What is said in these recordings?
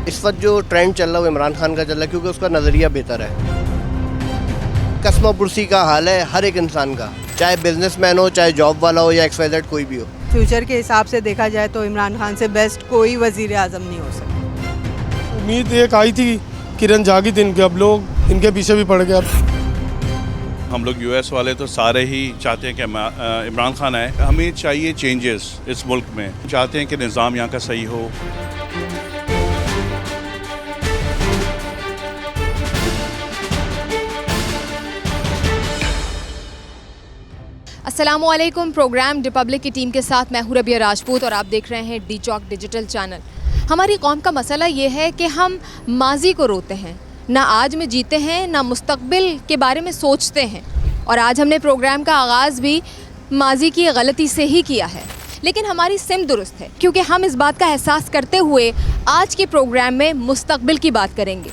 इस वक्त जो ट्रेंड चल रहा है वो इमरान खान का चल रहा है क्योंकि उसका नज़रिया बेहतर है। कसमापुरसी का हाल है हर एक इंसान का, चाहे बिजनेसमैन हो, चाहे जॉब वाला हो या XYZ कोई भी हो। फ्यूचर के हिसाब से देखा जाए तो इमरान खान से बेस्ट कोई वजीर आज़म नहीं हो सकता। उम्मीद एक आई थी किरण जागी थी इनके, अब लोग इनके पीछे भी पड़ गए। अब हम लोग US वाले तो सारे ही चाहते हैं कि इमरान खान आए। हमें चाहिए चेंजेस इस मुल्क में, चाहते हैं कि निज़ाम यहाँ का सही हो। अस्सलामुअलैकुम। प्रोग्राम रिपब्लिक की टीम के साथ मैं हूं रबिया राजपूत और आप देख रहे हैं डी चौक डिजिटल चैनल। हमारी कौम का मसला ये है कि हम माजी को रोते हैं, ना आज में जीते हैं, ना मुस्तकबिल के बारे में सोचते हैं। और आज हमने प्रोग्राम का आगाज़ भी माजी की गलती से ही किया है, लेकिन हमारी सिम दुरुस्त है क्योंकि हम इस बात का एहसास करते हुए आज के प्रोग्राम में मुस्तकबिल की बात करेंगे।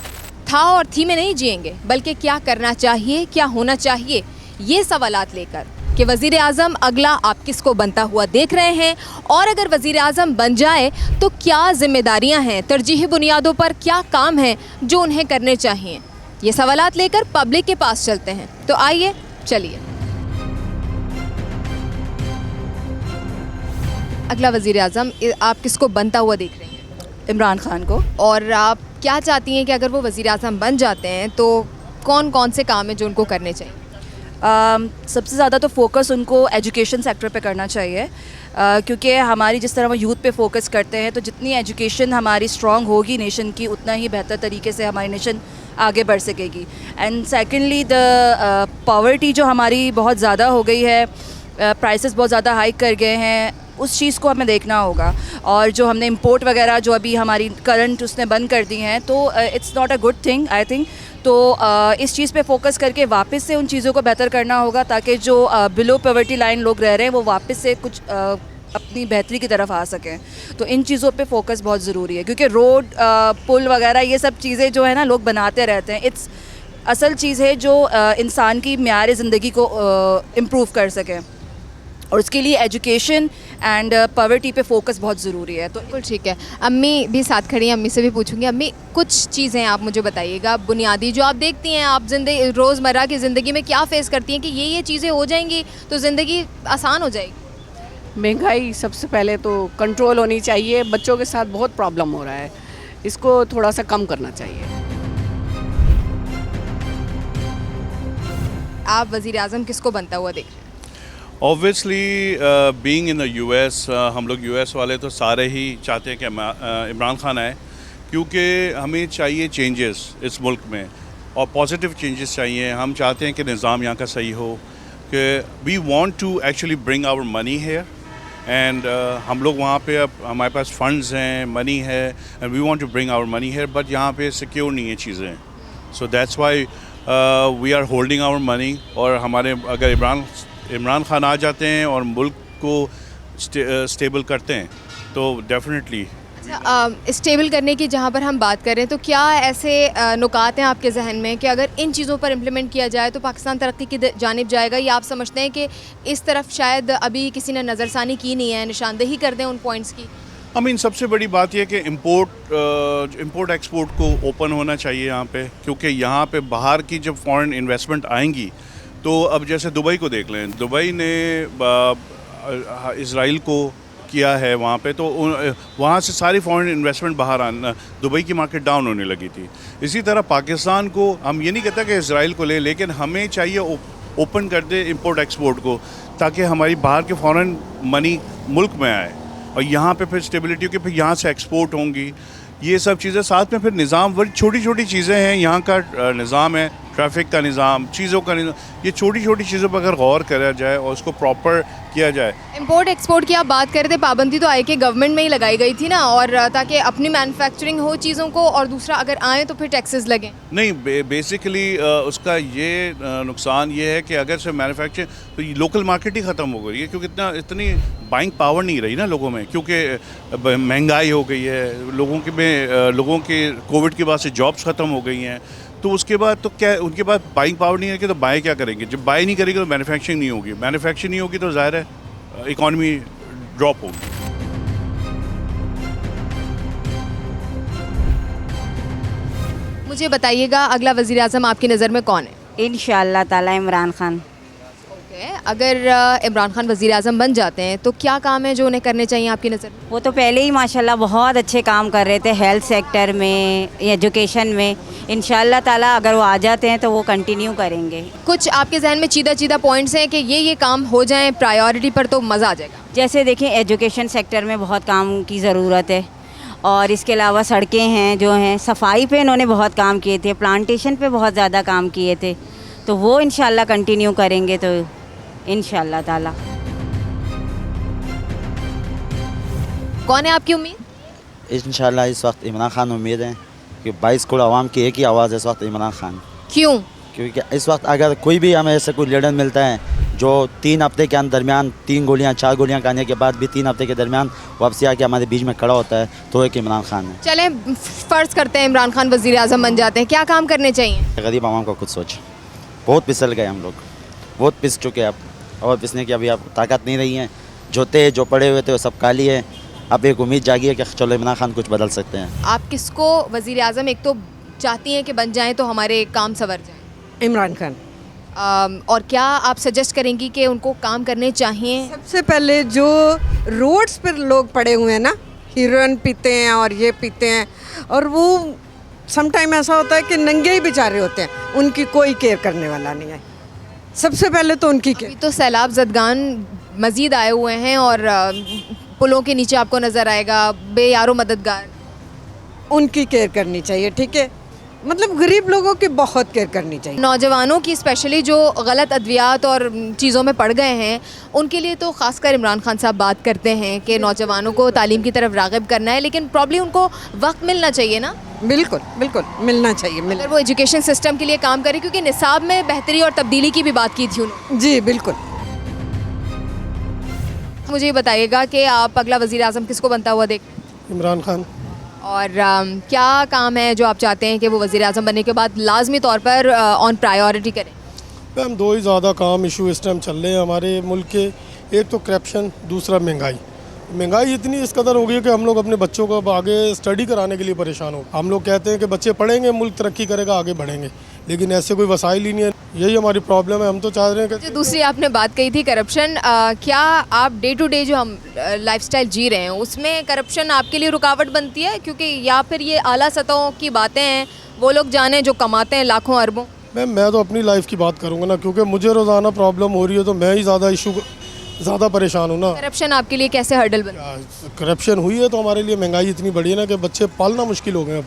था और थी में नहीं जिएंगे, बल्कि क्या करना चाहिए, क्या होना चाहिए, ये सवालात लेकर कि वज़ीर आज़म अगला आप किसको बनता हुआ देख रहे हैं, और अगर वज़ीर आज़म बन जाए तो क्या ज़िम्मेदारियां हैं, तरजीही बुनियादों पर क्या काम हैं जो उन्हें करने चाहिए। ये सवालात लेकर पब्लिक के पास चलते हैं। तो आइए चलिए। अगला वज़ीर आज़म आप किसको बनता हुआ देख रहे हैं? इमरान खान को। और आप क्या चाहती हैं कि अगर वो वज़ीर आज़म बन जाते हैं तो कौन कौन से काम हैं जो उनको करने चाहिए? सबसे ज़्यादा तो फोकस उनको एजुकेशन सेक्टर पे करना चाहिए, क्योंकि हमारी जिस तरह वो यूथ पे फोकस करते हैं, तो जितनी एजुकेशन हमारी स्ट्रॉन्ग होगी नेशन की, उतना ही बेहतर तरीके से हमारी नेशन आगे बढ़ सकेगी। एंड सेकेंडली द पॉवर्टी जो हमारी बहुत ज़्यादा हो गई है, प्राइसेस बहुत ज़्यादा हाइक कर गए हैं, उस चीज़ को हमें देखना होगा। और जो हमने इंपोर्ट वगैरह जो अभी हमारी करंट उसने बंद कर दी हैं, तो it's not a good thing I think. तो इस चीज़ पे फोकस करके वापस से उन चीज़ों को बेहतर करना होगा ताकि जो बिलो पॉवर्टी लाइन लोग रह रहे हैं वो वापस से कुछ अपनी बेहतरी की तरफ आ सकें। तो इन चीज़ों पे फोकस बहुत ज़रूरी है, क्योंकि रोड पुल वगैरह ये सब चीज़ें जो है ना लोग बनाते रहते हैं। इट्स असल चीज़ है जो इंसान की म्यार ज़िंदगी को इम्प्रूव कर सके, और उसके लिए एजुकेशन एंड पॉवर्टी पे फोकस बहुत ज़रूरी है। तो बिल्कुल ठीक है। अम्मी भी साथ खड़ी हैं, अम्मी से भी पूछूंगी। अम्मी, कुछ चीज़ें आप मुझे बताइएगा बुनियादी जो आप देखती हैं, आप जिंदगी रोज़मर्रा की ज़िंदगी में क्या फेस करती हैं कि ये चीज़ें हो जाएंगी तो ज़िंदगी आसान हो जाएगी? महंगाई सबसे पहले तो कंट्रोल होनी चाहिए। बच्चों के साथ बहुत प्रॉब्लम हो रहा है, इसको थोड़ा सा कम करना चाहिए। आप वज़ीर आज़म किसको बनता हुआ देख रहे हैं? Obviously being in the US, हम लोग US वाले तो सारे ही चाहते हैं कि इमरान खान आए, क्योंकि हमें चाहिए चेंजेस इस मुल्क में और पॉजिटिव चेंजेस चाहिए। हम चाहते हैं कि निज़ाम यहाँ का सही हो, कि we want to actually bring our money here and हम लोग वहाँ पे, अब हमारे पास फंड्स हैं, मनी है, and we want to bring our money here, but यहाँ पे सिक्योर नहीं है चीज़ें। So that's why we are holding our money. और हमारे अगर इमरान खान आ जाते हैं और मुल्क को स्टेबल करते हैं तो डेफिनेटली। स्टेबल करने की जहाँ पर हम बात करें, तो क्या ऐसे नुकात हैं आपके जहन में कि अगर इन चीज़ों पर इम्प्लीमेंट किया जाए तो पाकिस्तान तरक्की की जानिब जाएगा, या आप समझते हैं कि इस तरफ शायद अभी किसी ने नज़रसानी की नहीं है, निशानदेही कर दें उन पॉइंट्स की? सबसे बड़ी बात यह कि इंपोर्ट एक्सपोर्ट को ओपन होना चाहिए यहाँ पे, क्योंकि यहाँ पे बाहर की जब फॉरेन इन्वेस्टमेंट आएंगी तो अब जैसे दुबई को देख लें, दुबई ने इज़राइल को किया है वहाँ पे, तो वहाँ से सारी फॉरेन इन्वेस्टमेंट बाहर आना, दुबई की मार्केट डाउन होने लगी थी। इसी तरह पाकिस्तान को, हम ये नहीं कहता कि इज़राइल को ले, लेकिन हमें चाहिए ओपन कर दे इंपोर्ट एक्सपोर्ट को, ताकि हमारी बाहर के फॉरेन मनी मुल्क में आए और यहाँ पे फिर स्टेबिलिटी होगी, फिर यहाँ से एक्सपोर्ट होंगी। ये सब चीज़ें साथ में फिर निज़ाम, बड़ी छोटी छोटी चीज़ें हैं। यहाँ का निज़ाम है, ट्रैफिक का निज़ाम, चीज़ों का निज़ाम, ये छोटी छोटी चीज़ों पर अगर गौर करा जाए और उसको प्रॉपर किया जाए। इंपोर्ट एक्सपोर्ट की आप बात कर रहे थे, पाबंदी तो आई के गवर्नमेंट में ही लगाई गई थी ना, और ताकि अपनी मैन्युफैक्चरिंग हो चीज़ों को, और दूसरा अगर आए तो फिर टैक्सेस लगें। नहीं, बेसिकली उसका ये नुकसान ये है कि अगर से मैन्युफैक्चरिंग, तो लोकल मार्केट ही ख़त्म हो गई है, क्योंकि इतनी बाइंग पावर नहीं रही ना लोगों में, क्योंकि महंगाई हो गई है, लोगों के कोविड के बाद से जॉब्स ख़त्म हो गई हैं। तो उसके बाद तो क्या, उनके पास बाइंग पावर नहीं है कि तो बाय क्या करेंगे? जब बाय नहीं करेंगे तो मैन्युफैक्चरिंग नहीं होगी, मैन्युफैक्चरिंग नहीं होगी तो ज़ाहिर है इकॉनमी ड्रॉप होगी। मुझे बताइएगा अगला वज़ीर आज़म आपकी नज़र में कौन है? इंशाअल्लाह ताला इमरान खान। ओके, अगर इमरान खान वज़ीर आज़म बन जाते हैं तो क्या काम है जो उन्हें करने चाहिए आपकी नज़र में? वो तो पहले ही माशाल्लाह बहुत अच्छे काम कर रहे थे हेल्थ सेक्टर में, एजुकेशन में। इंशाअल्लाह ताला अगर वो आ जाते हैं तो वो कंटिन्यू करेंगे। कुछ आपके जहन में चीदा पॉइंट्स हैं कि ये काम हो जाएं प्रायोरिटी पर तो मज़ा आ जाएगा? जैसे देखें एजुकेशन सेक्टर में बहुत काम की ज़रूरत है, और इसके अलावा सड़कें हैं जो हैं, सफाई पे इन्होंने बहुत काम किए थे, प्लांटेशन पे बहुत ज़्यादा काम किए थे, तो वो इंशाल्लाह कंटिन्यू करेंगे तो इंशाल्लाह ताला। कौन है आपकी उम्मीद? इंशाल्लाह इस वक्त इमरान खान उम्मीद है कि 22 करोड़ आवाम की एक ही आवाज़ है इस वक्त इमरान खान। क्यों? क्योंकि इस वक्त अगर कोई भी हमें ऐसे कोई लीडर मिलता है जो 3 हफ्ते के दरमियान 3 गोलियां 4 गोलियां खाने के बाद भी 3 हफ्ते के दरमियान वापसी आके हमारे बीच में खड़ा होता है तो एक इमरान खान है। चलें फ़र्ज़ करते हैं इमरान खान वज़ीर आज़म बन जाते हैं, क्या काम करने चाहिए? गरीब आवाम को खुद सोच, बहुत पिसल गए हम लोग, बहुत पिस चुके अब, और पिसने की अभी अब ताकत नहीं रही है। जो थे जो पड़े हुए थे वो सब काली है। अब एक उम्मीद जागी है कि चलो इमरान खान कुछ बदल सकते हैं। आप किसको वज़ीर आज़म एक तो चाहती हैं कि बन जाएं तो हमारे काम संवर जाएं? इमरान खान। और क्या आप सजेस्ट करेंगी कि उनको काम करने चाहिए? सबसे पहले जो रोड्स पर लोग पड़े हुए हैं ना, हीरोइन पीते हैं और ये पीते हैं, और वो समटाइम ऐसा होता है कि नंगे ही बेचारे होते हैं, उनकी कोई केयर करने वाला नहीं है। सबसे पहले तो उनकी अभी केयर। तो सैलाब ज़दगान मज़ीद आए हुए हैं और पुलों के नीचे आपको नज़र आएगा बेयारो मददगार। उनकी केयर करनी चाहिए, ठीक है, मतलब गरीब लोगों की बहुत केयर करनी चाहिए। नौजवानों की स्पेशली जो गलत अद्वियात और चीज़ों में पड़ गए हैं उनके लिए तो ख़ासकर इमरान खान साहब बात करते हैं कि नौजवानों को तालीम की तरफ राग़िब करना है, लेकिन प्रॉब्ली उनको वक्त मिलना चाहिए ना। बिल्कुल बिल्कुल मिलना चाहिए, अगर वो एजुकेशन सिस्टम के लिए काम करे, क्योंकि निसाब में बेहतरी और तब्दीली की भी बात की थी उन्होंने। जी बिल्कुल। मुझे ये बताइएगा कि आप अगला वज़ीर आज़म किसको बनता हुआ देख, इमरान खान। और क्या काम है जो आप चाहते हैं कि वो वज़ीर आज़म बनने के बाद लाजमी तौर पर ऑन प्रायोरिटी करें? मैम 2 ही ज़्यादा काम इशू इस टाइम चल रहे हैं हमारे मुल्क के, एक तो करप्शन, दूसरा महंगाई। महंगाई इतनी इस कदर हो गई है कि हम लोग अपने बच्चों को अब आगे स्टडी कराने के लिए परेशान हो। हम लोग कहते हैं कि बच्चे पढ़ेंगे मुल्क तरक्की करेगा, आगे बढ़ेंगे, लेकिन ऐसे कोई वसाइल ही नहीं है। यही हमारी प्रॉब्लम है। हम तो चाह रहे हैं कि जो दूसरी आपने बात कही थी करप्शन, क्या आप डे टू डे जो हम लाइफस्टाइल जी रहे हैं उसमें करप्शन आपके लिए रुकावट बनती है? क्योंकि या फिर ये आला सतहों की बातें हैं, वो लोग जाने जो कमाते हैं लाखों अरबों। मैं तो अपनी लाइफ की बात करूँगा ना, क्योंकि मुझे रोज़ाना प्रॉब्लम हो रही है तो मैं ही ज़्यादा परेशान हूँ ना। करप्शन आपके लिए कैसे हर्डल बना? करप्शन हुई है तो हमारे लिए महंगाई इतनी बढ़ी है ना कि बच्चे पालना मुश्किल हो गए। अब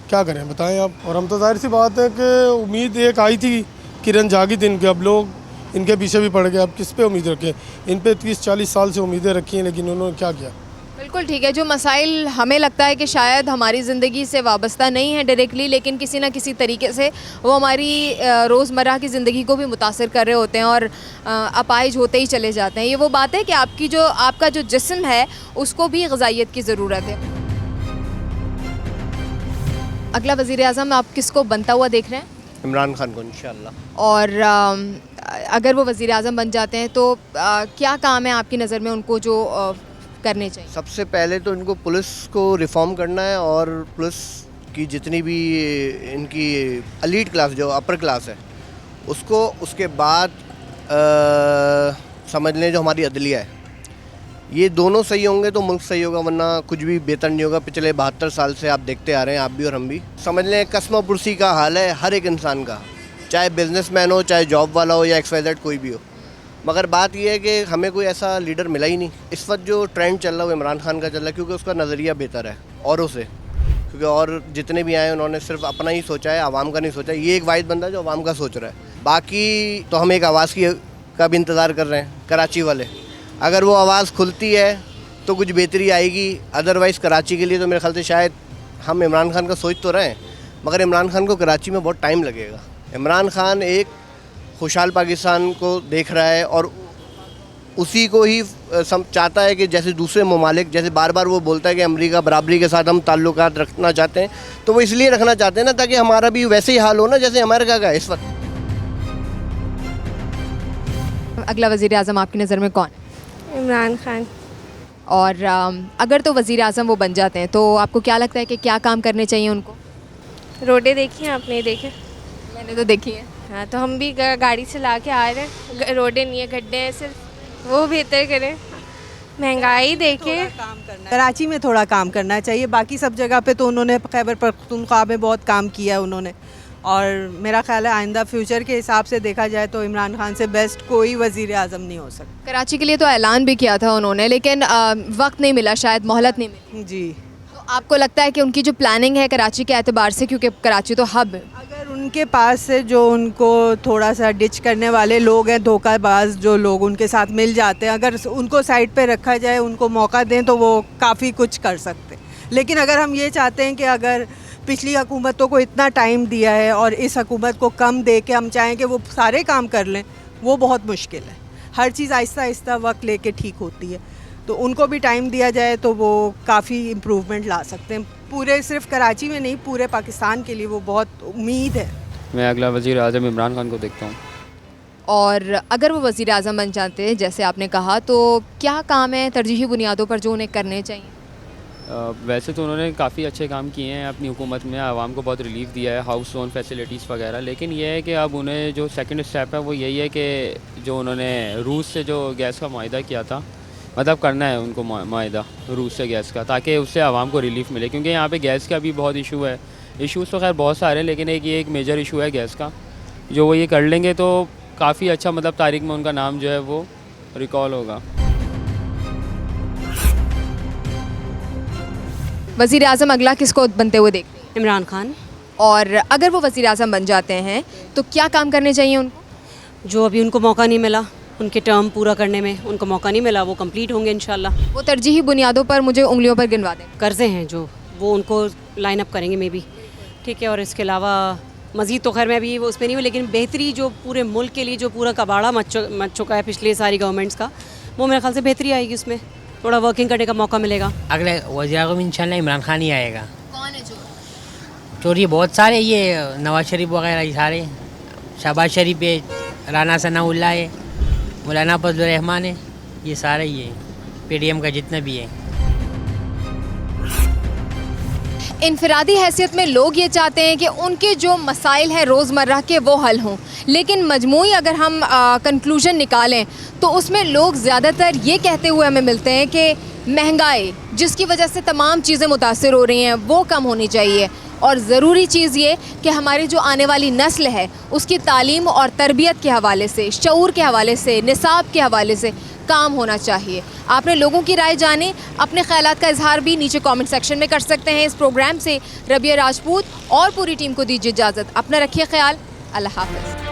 क्या करें बताएं आप। और हम तो जाहिर सी बात है कि उम्मीद एक आई थी, किरण जागी थी इनकी, अब लोग इनके पीछे भी पड़ गए। अब किस पे उम्मीद रखें? इन पे 30-40 साल से उम्मीदें रखी हैं, लेकिन उन्होंने क्या किया? बिल्कुल ठीक है। जो मसाइल हमें लगता है कि शायद हमारी ज़िंदगी से वाबस्ता नहीं है डायरेक्टली, लेकिन किसी न किसी तरीके से वो हमारी रोज़मर्रा की ज़िंदगी को भी मुतासर कर रहे होते हैं और अपाइज होते ही चले जाते हैं। ये वो बात है कि आपका जो जिस्म है उसको भी ग़िज़ाइयत की ज़रूरत है। अगला वज़ीर आज़म आप किसको बनता हुआ देख रहे हैं? इमरान खान को इंशाल्लाह। और अगर वो वज़ीर आज़म बन जाते हैं तो क्या काम है आपकी नज़र में उनको जो करने चाहिए? सबसे पहले तो इनको पुलिस को रिफॉर्म करना है, और पुलिस की जितनी भी इनकी एलीट क्लास जो अपर क्लास है उसको, उसके बाद समझ लें जो हमारी अदलिया है, ये दोनों सही होंगे तो मुल्क सही होगा, वरना कुछ भी बेहतर नहीं होगा। पिछले 72 साल से आप देखते आ रहे हैं, आप भी और हम भी। समझ लें कसम पुरसी का हाल है हर एक इंसान का, चाहे बिजनेसमैन हो, चाहे जॉब वाला हो, या XYZ कोई भी हो। मगर बात यह है कि हमें कोई ऐसा लीडर मिला ही नहीं। इस वक्त जो ट्रेंड चल रहा है वो इमरान खान का चल रहा है, क्योंकि उसका नज़रिया बेहतर है औरों से, क्योंकि और जितने भी आए उन्होंने सिर्फ अपना ही सोचा है, आवाम का नहीं सोचा। ये एक वाहिद बंदा जो आवाम का सोच रहा है। बाकी तो हम एक आवाज़ का भी इंतज़ार कर रहे हैं, कराची वाले। अगर वो आवाज़ खुलती है तो कुछ बेहतरी आएगी, अदरवाइज़ कराची के लिए तो मेरे ख्याल से शायद हम इमरान खान का सोच तो रहे हैं, मगर इमरान खान को कराची में बहुत टाइम लगेगा। इमरान खान एक खुशहाल पाकिस्तान को देख रहा है और उसी को ही चाहता है कि जैसे दूसरे ममालिक, जैसे बार बार वो बोलता है कि अमेरिका बराबरी के साथ हम ताल्लुकात रखना चाहते हैं, तो वो इसलिए रखना चाहते हैं ना ताकि हमारा भी वैसे ही हाल हो ना जैसे अमेरिका का है इस वक्त। अगला वज़ीर आज़म आपकी नज़र में कौन है? इमरान खान। और अगर तो वज़ीर आज़म वो बन जाते हैं तो आपको क्या लगता है कि क्या काम करने चाहिए उनको? रोडें देखी हैं आप? नहीं देखे? मैंने तो देखी है। हाँ, तो हम भी गाड़ी चला के आ रहे हैं, रोडें नहीं है, गड्ढे हैं सिर्फ, वो बेहतर करें। महंगाई देखें। कराची में थोड़ा काम करना चाहिए, बाकी सब जगह पे तो उन्होंने खैबर पख्तूनख्वा में बहुत काम किया है उन्होंने, और मेरा ख्याल है आइंदा फ्यूचर के हिसाब से देखा जाए तो इमरान खान से बेस्ट कोई वज़ीर आज़म नहीं हो सकता। कराची के लिए तो ऐलान भी किया था उन्होंने, लेकिन वक्त नहीं मिला, शायद मोहलत नहीं मिली। जी, तो आपको लगता है कि उनकी जो प्लानिंग है कराची के एतबार से, क्योंकि कराची तो हब है, अगर उनके पास से जो उनको थोड़ा सा डिच करने वाले लोग हैं, धोखाबाज जो लोग उनके साथ मिल जाते हैं, अगर उनको साइड पे रखा जाए, उनको मौका दें तो वो काफ़ी कुछ कर सकते हैं। लेकिन अगर हम ये चाहते हैं कि अगर पिछली हुकूमतों को इतना टाइम दिया है और इस हुकूमत को कम दे के हम चाहें कि वो सारे काम कर लें, वो बहुत मुश्किल है। हर चीज़ आहिस्ता आहिस्ता वक्त लेके ठीक होती है, तो उनको भी टाइम दिया जाए तो वो काफ़ी इम्प्रूवमेंट ला सकते हैं। पूरे सिर्फ कराची में नहीं, पूरे पाकिस्तान के लिए वो बहुत उम्मीद है। मैं अगला वज़ीर आज़म इमरान खान को देखता हूँ। और अगर वो वज़ीर आज़म बन जाते हैं जैसे आपने कहा, तो क्या काम है तरजीही बुनियादों पर जो उन्हें करने चाहिए? वैसे तो उन्होंने काफ़ी अच्छे काम किए हैं अपनी हुकूमत में, आवाम को बहुत रिलीफ दिया है, हाउस लोन फैसिलिटीज़ वगैरह। लेकिन ये है कि अब उन्हें जो सेकंड स्टेप है वो यही है कि जो उन्होंने रूस से जो गैस का मुआहदा किया था, मतलब करना है उनको मुआहदा रूस से गैस का, ताकि उससे आवाम को रिलीफ मिले, क्योंकि यहाँ पे गैस का भी बहुत इशू है। इशूज़ तो खैर बहुत सारे हैं, लेकिन एक मेजर इशू है गैस का। जो वो ये कर लेंगे तो काफ़ी अच्छा, मतलब तारीख में उनका नाम जो है वो रिकॉल होगा। वज़ीर आज़म अगला किसको बनते हुए देखते हैं? इमरान खान। और अगर वो वज़ीर आज़म बन जाते हैं तो क्या काम करने चाहिए उनको? जो अभी उनको मौका नहीं मिला, उनके टर्म पूरा करने में उनको मौका नहीं मिला, वो कंप्लीट होंगे इंशाल्लाह। वो तरजीही बुनियादों पर मुझे उंगलियों पर गिनवा दें। कर्ज़े हैं जो वो उनको लाइन अप करेंगे मे बी, ठीक है। और इसके अलावा मज़ीद तो खैर मैं भी उसमें नहीं हूँ, लेकिन बेहतरी जो पूरे मुल्क के लिए जो पूरा कबाड़ा मच चुका है पिछले सारी गवर्नमेंट्स का, वो मेरे ख्याल से बेहतरी आएगी, उसमें थोड़ा वर्किंग करने का मौका मिलेगा। अगले वज़ीर आज़म इंशाल्लाह इमरान खान ही आएगा। कौन है चोर? ये बहुत सारे, ये नवाज शरीफ वगैरह, ये सारे, शहबाज शरीफ है, राना सनाउल्लाह है, मौलाना फजल रहमान है, ये सारे ही है, PDM का जितना भी है। इनफरादी हैसियत में लोग ये चाहते हैं कि उनके जो मसाइल हैं रोज़मर्रा के वो हल हों, लेकिन मजमूई अगर हम कंक्लूजन निकालें तो उसमें लोग ज़्यादातर ये कहते हुए हमें मिलते हैं कि महंगाई जिसकी वजह से तमाम चीज़ें मुतासिर हो रही हैं वो कम होनी चाहिए, और ज़रूरी चीज़ ये कि हमारी जो आने वाली नस्ल है उसकी तालीम और तरबियत के हवाले से, शऊर के हवाले से, निसाब के हवाले से काम होना चाहिए। आपने लोगों की राय जाने, अपने ख्यालात का इजहार भी नीचे कमेंट सेक्शन में कर सकते हैं। इस प्रोग्राम से रबिया राजपूत और पूरी टीम को दीजिए इजाज़त। अपना रखिए ख्याल। अल्लाह हाफ़िज़।